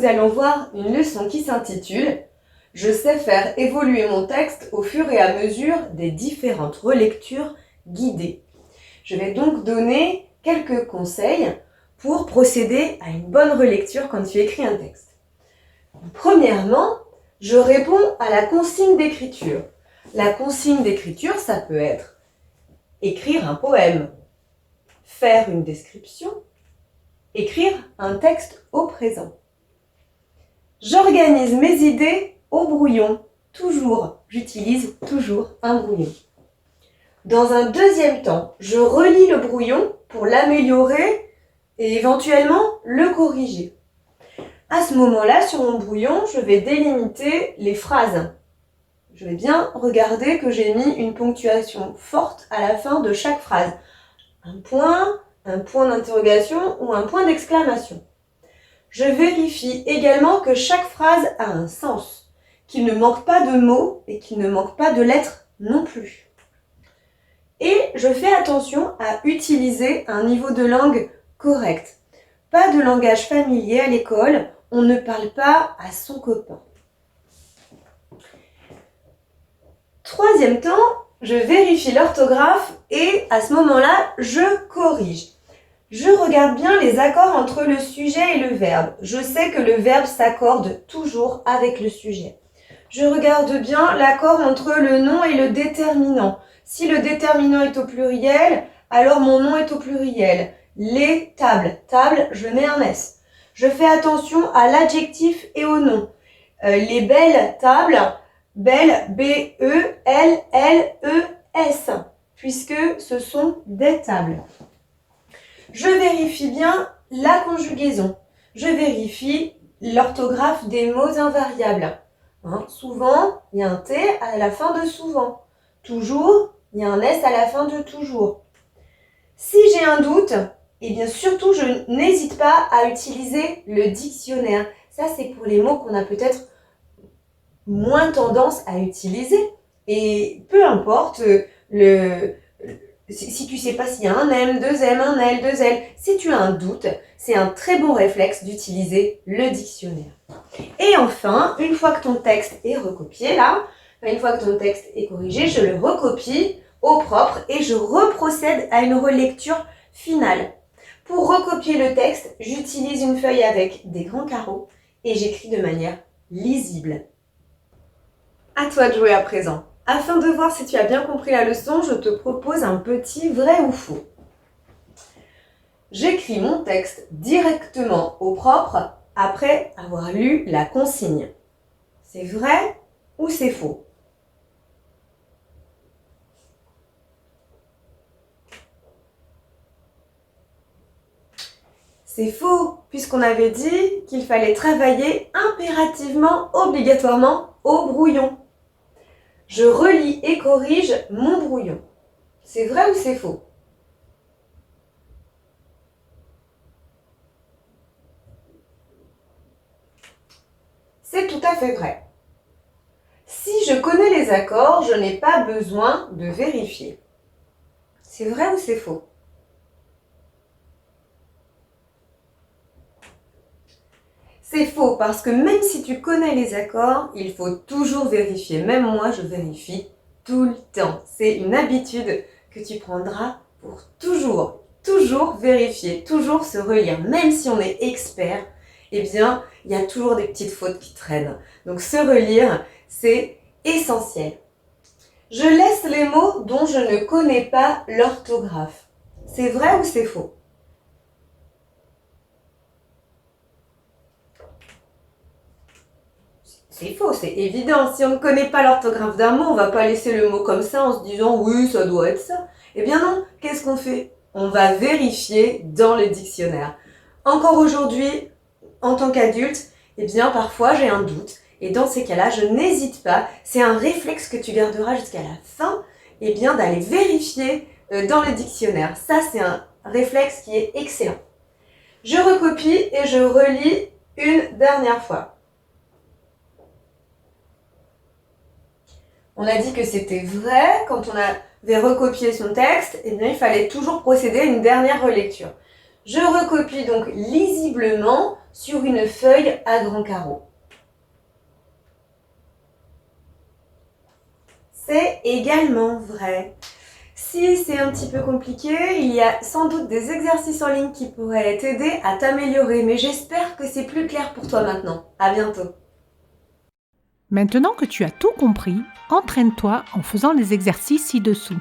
allons voir une leçon qui s'intitule « Je sais faire évoluer mon texte au fur et à mesure des différentes relectures guidées ». Je vais donc donner quelques conseils pour procéder à une bonne relecture quand tu écris un texte. Premièrement, je réponds à la consigne d'écriture. La consigne d'écriture, ça peut être écrire un poème, faire une description, écrire un texte au présent. J'organise mes idées au brouillon. J'utilise toujours un brouillon. Dans un deuxième temps, je relis le brouillon pour l'améliorer et éventuellement le corriger. À ce moment-là, sur mon brouillon, je vais délimiter les phrases. Je vais bien regarder que j'ai mis une ponctuation forte à la fin de chaque phrase. Un point d'interrogation ou un point d'exclamation. Je vérifie également que chaque phrase a un sens, qu'il ne manque pas de mots et qu'il ne manque pas de lettres non plus. Et je fais attention à utiliser un niveau de langue correct. Pas de langage familier à l'école, on ne parle pas à son copain. Troisième temps, je vérifie l'orthographe et à ce moment-là, je corrige. Je regarde bien les accords entre le sujet et le verbe. Je sais que le verbe s'accorde toujours avec le sujet. Je regarde bien l'accord entre le nom et le déterminant. Si le déterminant est au pluriel, alors mon nom est au pluriel. Les tables, table, je mets un S. Je fais attention à l'adjectif et au nom. Les belles tables, belles, B-E-L-L-E-S, puisque ce sont des tables. Je vérifie bien la conjugaison. Je vérifie l'orthographe des mots invariables. Souvent, il y a un T à la fin de souvent. Toujours, il y a un S à la fin de toujours. Si j'ai un doute, eh bien surtout, je n'hésite pas à utiliser le dictionnaire. Ça, c'est pour les mots qu'on a peut-être moins tendance à utiliser. Et peu importe si tu ne sais pas s'il y a un M, deux M, un L, deux L, si tu as un doute, c'est un très bon réflexe d'utiliser le dictionnaire. Et enfin, une fois que ton texte est recopié une fois que ton texte est corrigé, je le recopie au propre et je reprocède à une relecture finale. Pour recopier le texte, j'utilise une feuille avec des grands carreaux et j'écris de manière lisible. À toi de jouer à présent. Afin de voir si tu as bien compris la leçon, je te propose un petit vrai ou faux. J'écris mon texte directement au propre après avoir lu la consigne. C'est vrai ou c'est faux? C'est faux, puisqu'on avait dit qu'il fallait travailler impérativement, obligatoirement au brouillon. Je relis et corrige mon brouillon. C'est vrai ou c'est faux? C'est tout à fait vrai. Si je connais les accords, je n'ai pas besoin de vérifier. C'est vrai ou c'est faux? C'est faux parce que même si tu connais les accords, il faut toujours vérifier. Même moi, je vérifie tout le temps. C'est une habitude que tu prendras pour toujours vérifier, toujours se relire. Même si on est expert, eh bien, il y a toujours des petites fautes qui traînent. Donc, se relire, c'est essentiel. Je laisse les mots dont je ne connais pas l'orthographe. C'est vrai ou c'est faux? C'est faux, c'est évident. Si on ne connaît pas l'orthographe d'un mot, on ne va pas laisser le mot comme ça en se disant « oui, ça doit être ça ». Eh bien non, qu'est-ce qu'on fait? On va vérifier dans le dictionnaire. Encore aujourd'hui, en tant qu'adulte, eh bien parfois j'ai un doute. Et dans ces cas-là, je n'hésite pas, c'est un réflexe que tu garderas jusqu'à la fin, eh bien d'aller vérifier dans le dictionnaire. Ça, c'est un réflexe qui est excellent. Je recopie et je relis une dernière fois. On a dit que c'était vrai, quand on avait recopié son texte, eh bien, il fallait toujours procéder à une dernière relecture. Je recopie donc lisiblement sur une feuille à grands carreaux. C'est également vrai. Si c'est un petit peu compliqué, il y a sans doute des exercices en ligne qui pourraient t'aider à t'améliorer, mais j'espère que c'est plus clair pour toi maintenant. À bientôt. Maintenant que tu as tout compris, entraîne-toi en faisant les exercices ci-dessous.